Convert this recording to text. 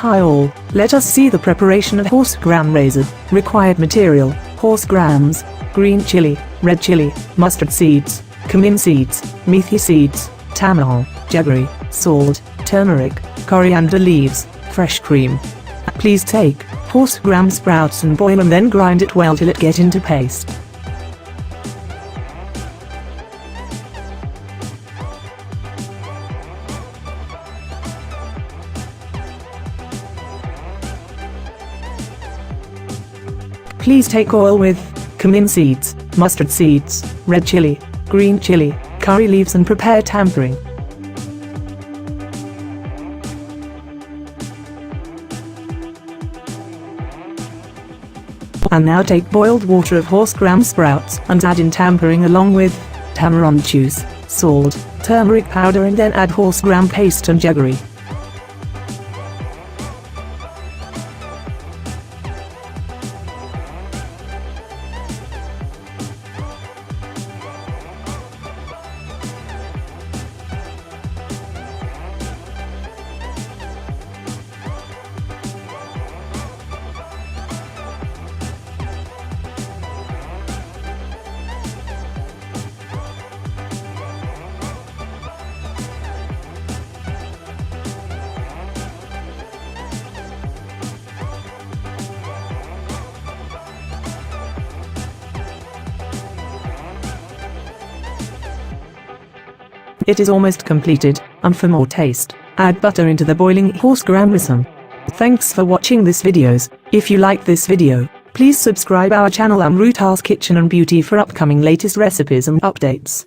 Hi all, let us see the preparation of HorseGramRasam. Required material: horse grams, green chili, red chili, mustard seeds, cumin seeds, methi seeds, tamarind, jaggery, salt, turmeric, coriander leaves, fresh cream. Please take horsegram sprouts and boil and then grind it well till it get into paste. Please take oil with cumin seeds, mustard seeds, red chili, green chili, curry leaves and prepare tempering. And now take boiled water of horsegram sprouts and add in tempering along with tamarind juice, salt, turmeric powder and then add horsegram paste and jaggery. It is almost completed, and for more taste, add butter into the boiling HorseGramRasam. Thanks for watching this videos. If you like this video, please subscribe our channel Amruta's Kitchen and Beauty for upcoming latest recipes and updates.